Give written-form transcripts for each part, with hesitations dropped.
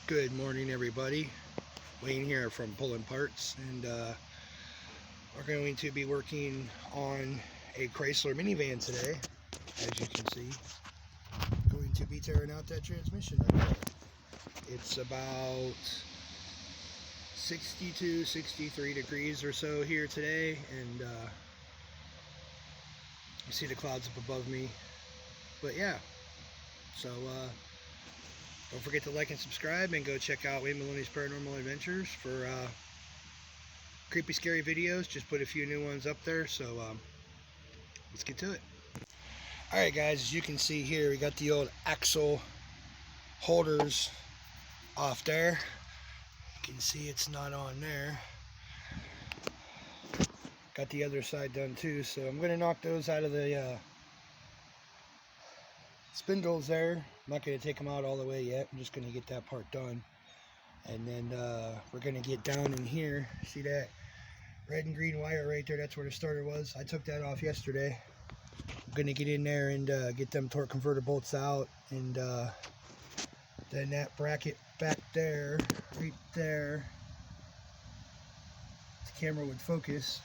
Good morning, everybody. Wayne here from Pulling Parts, and we're going to be working on a Chrysler minivan today. As you can see, going to be tearing out that transmission right there. It's about 62, 63 degrees or so here today, and you see the clouds up above me. But yeah, so don't forget to like and subscribe, and go check out Wayne Maloney's Paranormal Adventures for creepy, scary videos. Just put a few new ones up there, so let's get to it. Alright guys, as you can see here, we got the old axle holders off there. You can see it's not on there. Got the other side done too, so I'm going to knock those out of the spindles there. I'm not going to take them out all the way yet. I'm just going to get that part done. And then we're going to get down in here. See that red and green wire right there? That's where the starter was. I took that off yesterday. I'm going to get in there and get them torque converter bolts out. And then that bracket back there, right there, the camera would focus.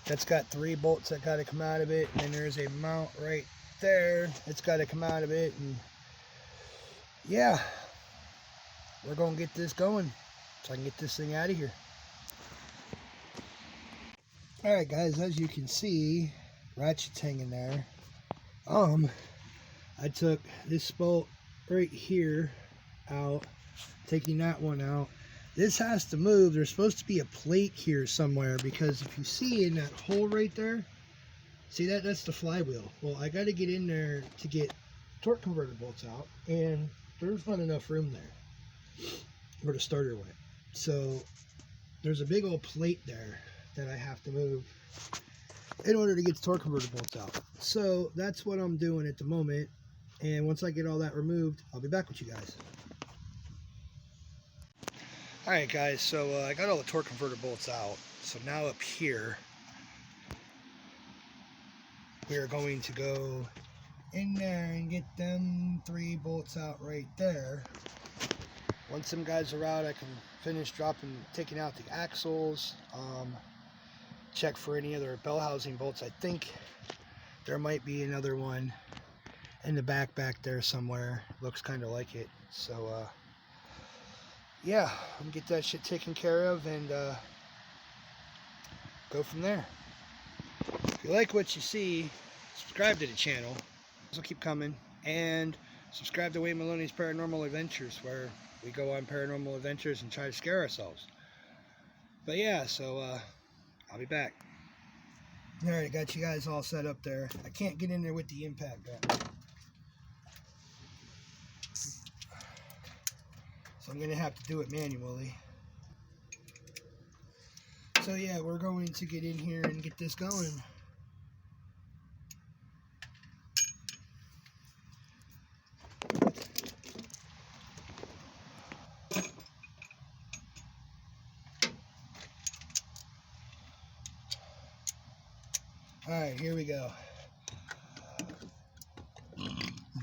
That's got 3 bolts that got to come out of it. And then there's a mount right there. It's got to come out of it. And yeah, we're gonna get this going so I can get this thing out of here. All right guys, as you can see, ratchet's hanging there. I took this bolt right here out, taking that one out. This has to move. There's supposed to be a plate here somewhere, because if you see in that hole right there, see that? That's the flywheel. Well, I got to get in there to get torque converter bolts out, and there's not enough room there where the starter went. So there's a big old plate there that I have to move in order to get the torque converter bolts out. So that's what I'm doing at the moment, and once I get all that removed, I'll be back with you guys. Alright guys, so I got all the torque converter bolts out. So now up here, we are going to go in there and get them 3 bolts out right there. Once them guys are out, I can finish taking out the axles, check for any other bell housing bolts. I think there might be another one in the back there somewhere. Looks kind of like it. So yeah, I'm gonna get that shit taken care of and go from there. If you like what you see, subscribe to the channel. This will keep coming. And subscribe to Wayne Maloney's Paranormal Adventures, where we go on paranormal adventures and try to scare ourselves. But yeah, so I'll be back. Alright, I got you guys all set up there. I can't get in there with the impact gun, so I'm going to have to do it manually. So yeah, we're going to get in here and get this going. Alright, here we go.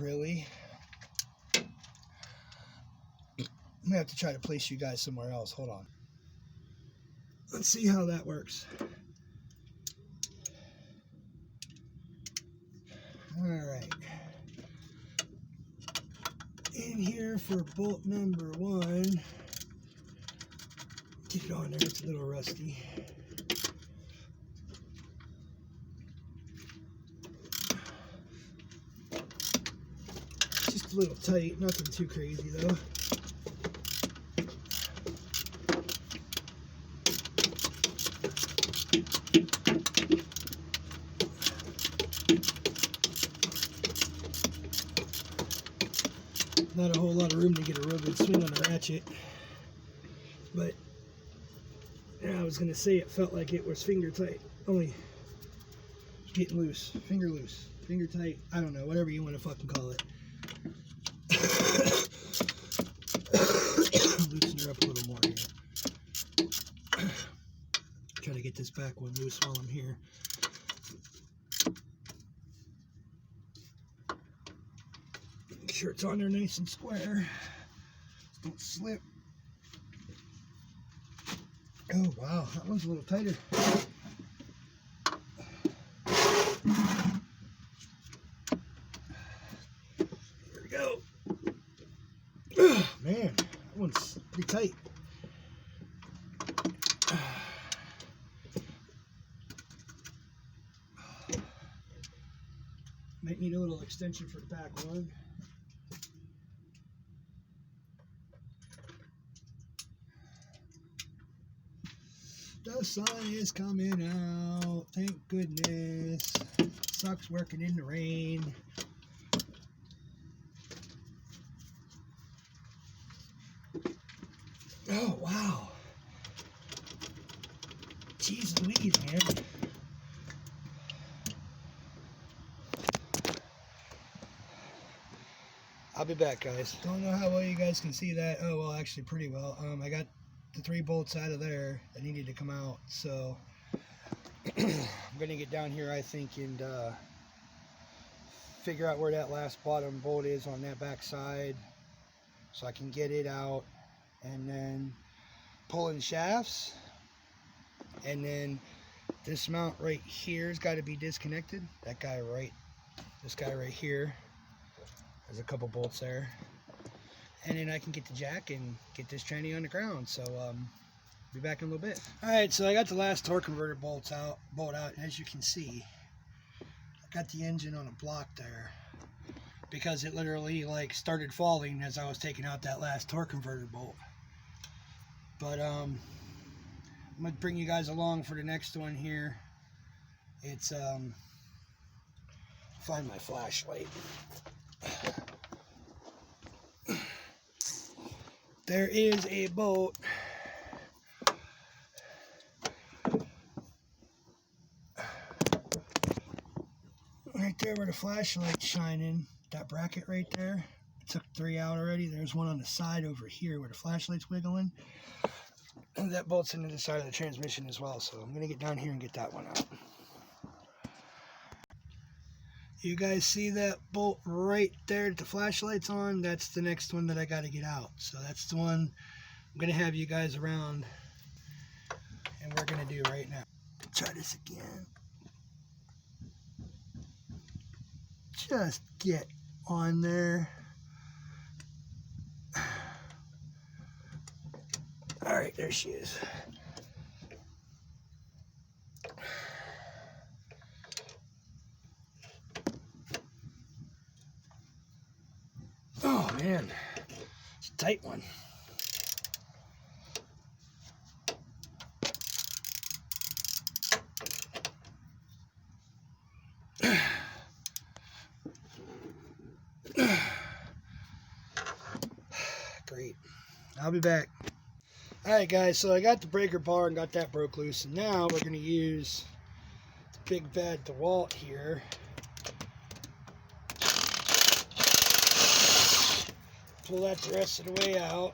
Really? I'm going to have to try to place you guys somewhere else. Hold on. Let's see how that works. Alright. In here for bolt number 1. Get it on there. It's a little rusty. Just a little tight. Nothing too crazy though. Not a whole lot of room to get a real good swing on a ratchet, but yeah, I was gonna say it felt like it was finger tight, only getting loose, finger tight. I don't know, whatever you want to fucking call it. Loosen her up a little more here. Try to get this back one loose while I'm here. Make sure it's on there nice and square. Don't slip. Oh wow, that one's a little tighter. There we go. Oh, man, that one's pretty tight. Might need a little extension for the back one. The sun is coming out, thank goodness. Sucks working in the rain. Oh, wow. Jeez Louise, man. I'll be back, guys. Don't know how well you guys can see that. Oh, well, actually pretty well. I got the 3 bolts out of there that needed to come out, so I'm gonna get down here, I think, and figure out where that last bottom bolt is on that back side so I can get it out, and then pull in shafts, and then this mount right here has got to be disconnected. That guy this guy right here, there's a couple bolts there, and then I can get the jack and get this tranny on the ground. So be back in a little bit. All right, so I got the last torque converter bolt out, and as you can see, I got the engine on a block there because it literally like started falling as I was taking out that last torque converter bolt. But I'm gonna bring you guys along for the next one here. It's find my flashlight. There is a bolt right there where the flashlight's shining. That bracket right there. I took 3 out already. There's one on the side over here where the flashlight's wiggling. And that bolts into the side of the transmission as well. So I'm going to get down here and get that one out. You guys see that bolt right there that the flashlight's on? That's the next one that I got to get out. So that's the one I'm going to have you guys around and we're going to do right now. Try this again. Just get on there. All right, there she is. Oh man, it's a tight one. Great. I'll be back. Alright guys, so I got the breaker bar and got that broke loose, and now we're going to use the big bad DeWalt here. Pull that the rest of the way out.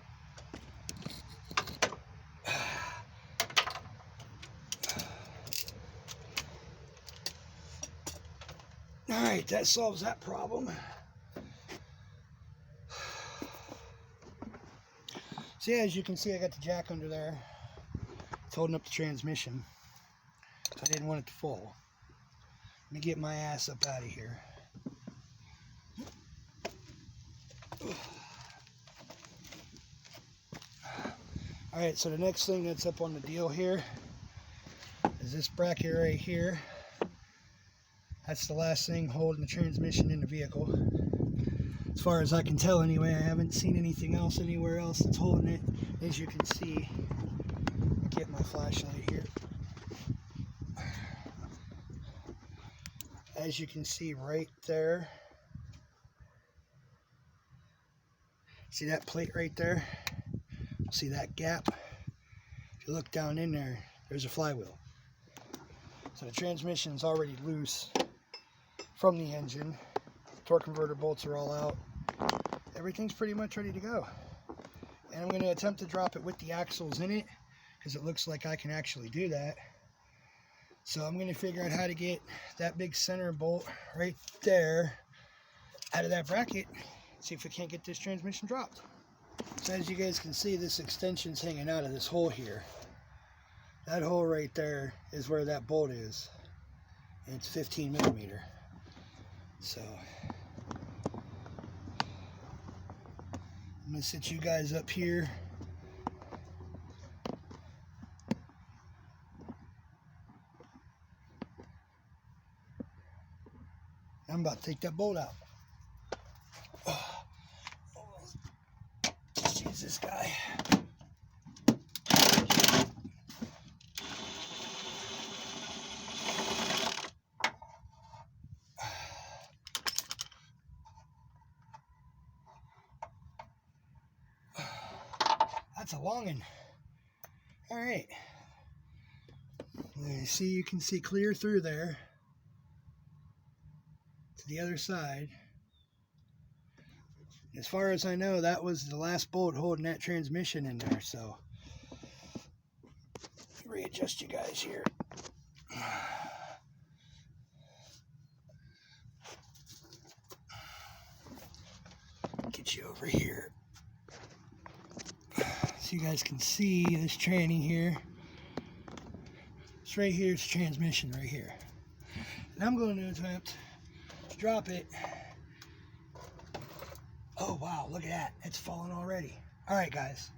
Alright, that solves that problem. So yeah, as you can see, I got the jack under there. It's holding up the transmission. So I didn't want it to fall. Let me get my ass up out of here. Alright, so the next thing that's up on the deal here is this bracket right here. That's the last thing holding the transmission in the vehicle. As far as I can tell anyway, I haven't seen anything else anywhere else that's holding it. As you can see, get my flashlight here. As you can see right there, see that plate right there? See that gap? If you look down in there, there's a flywheel. So the transmission's already loose from the engine. Torque converter bolts are all out. Everything's pretty much ready to go. And I'm going to attempt to drop it with the axles in it, because it looks like I can actually do that. So I'm going to figure out how to get that big center bolt right there out of that bracket. See if we can't get this transmission dropped. So as you guys can see, this extension's hanging out of this hole here. That hole right there is where that bolt is. And it's 15 millimeter. So I'm going to sit you guys up here. I'm about to take that bolt out. Oh, let's use this guy. That's a long one. All right. See, you can see clear through there to the other side. As far as I know, that was the last bolt holding that transmission in there. So readjust you guys here. Get you over here so you guys can see this tranny here. It's right here, it's transmission right here. And I'm going to attempt to drop it. Oh wow, look at that, it's falling already. All right guys,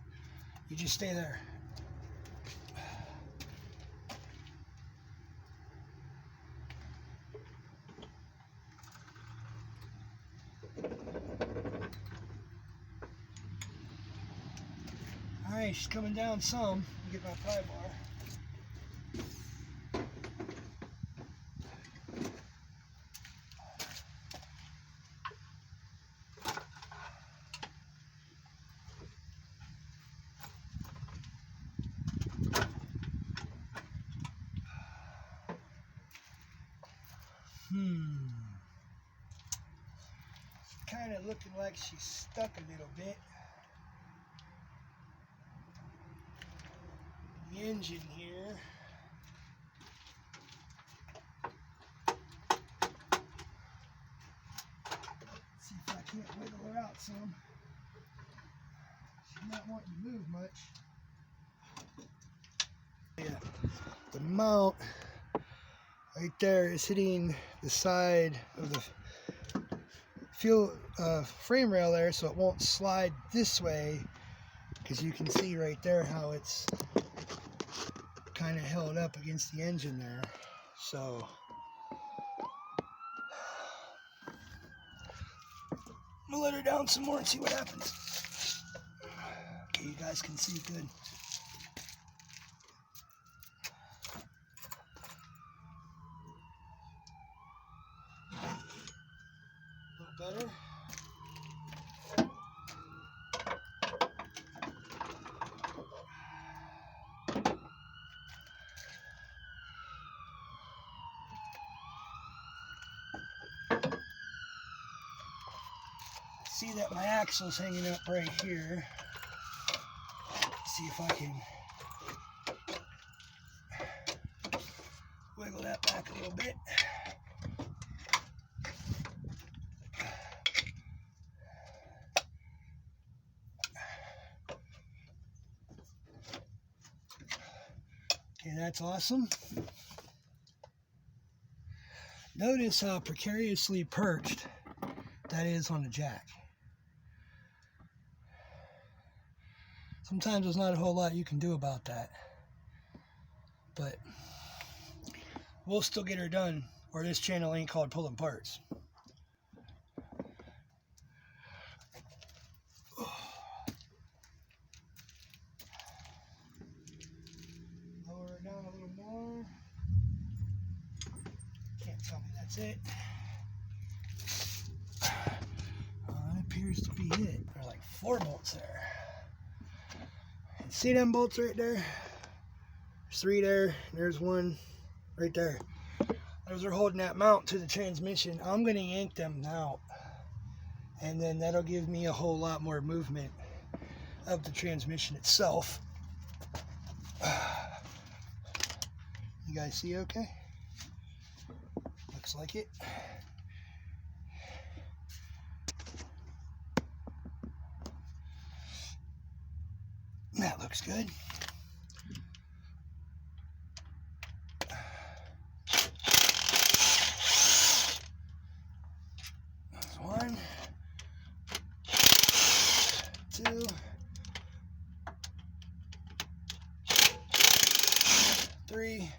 you just stay there. All right, she's coming down some. Get my pry bar. Kind of looking like she's stuck a little bit. The engine here. See if I can't wiggle her out some. She's not wanting to move much. Yeah, the mount right there is hitting the side of the frame rail there, so it won't slide this way, because you can see right there how it's kind of held up against the engine there. So I'm gonna let her down some more and see what happens. Okay, you guys can see good. A little better. See that my axle's hanging up right here. See if I can wiggle that back a little bit. Okay, that's awesome. Notice how precariously perched that is on the jack. Sometimes there's not a whole lot you can do about that, but we'll still get her done, or this channel ain't called Pulling Parts. Lower her down a little more. Can't tell me that's it. That appears to be it. There's like 4 bolts there. See them bolts right there? There's 3 there. There's 1 right there. Those are holding that mount to the transmission. I'm going to yank them out, and then that'll give me a whole lot more movement of the transmission itself. You guys see okay? Looks like it. That looks good. That's 1, 2, 3,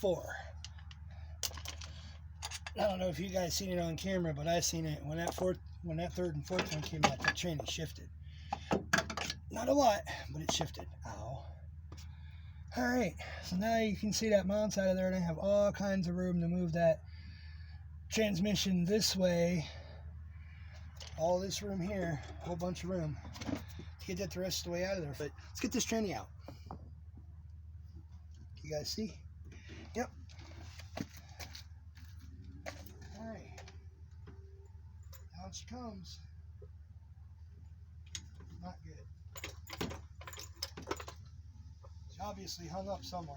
4. I don't know if you guys seen it on camera, but I seen it when that third and fourth one came out. That tranny shifted. Not a lot, but it shifted. Ow. All right, so now you can see that mount's out of there, and I have all kinds of room to move that transmission this way. All this room here, a whole bunch of room to get that the rest of the way out of there. But let's get this tranny out. You guys see? Yep. All right. Out she comes. Not good. She obviously hung up somewhere.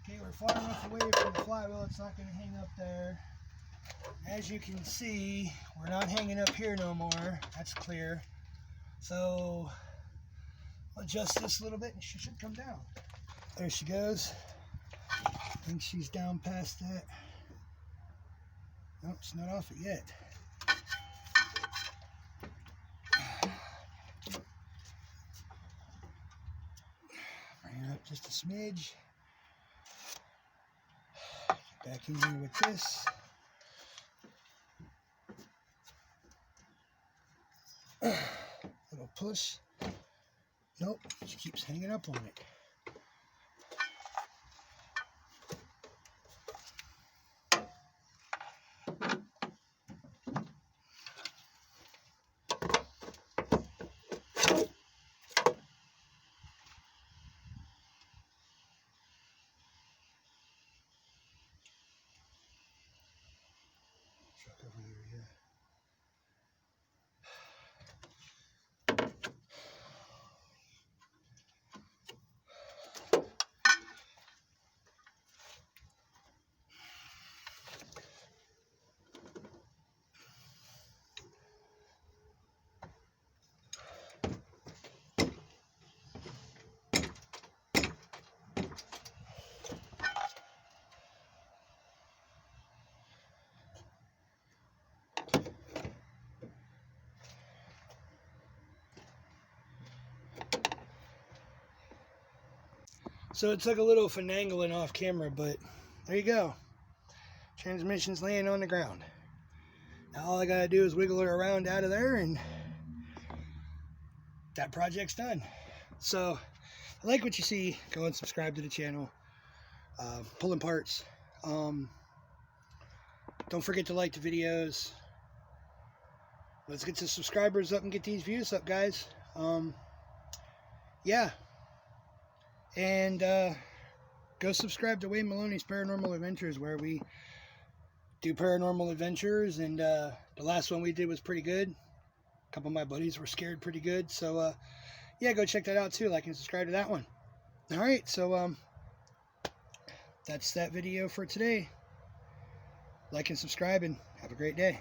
Okay, we're far enough away from the flywheel, it's not going to hang up there. As you can see, we're not hanging up here no more. That's clear. So I'll adjust this a little bit and she should come down. There she goes. I think she's down past that. Nope, it's not off it yet. Bring her up just a smidge. Get back in here with this. Little push. Nope, she keeps hanging up on it. Truck over here, yeah. So it took a little finagling off camera, but there you go. Transmission's laying on the ground. Now all I gotta do is wiggle her around out of there and that project's done. So if you like what you see, go and subscribe to the channel. Pulling parts. Don't forget to like the videos. Let's get the subscribers up and get these views up, guys. Yeah. And go subscribe to Wayne Maloney's Paranormal Adventures, where we do paranormal adventures. And the last one we did was pretty good. A couple of my buddies were scared pretty good. So, yeah, go check that out too. Like and subscribe to that one. All right, so that's that video for today. Like and subscribe, and have a great day.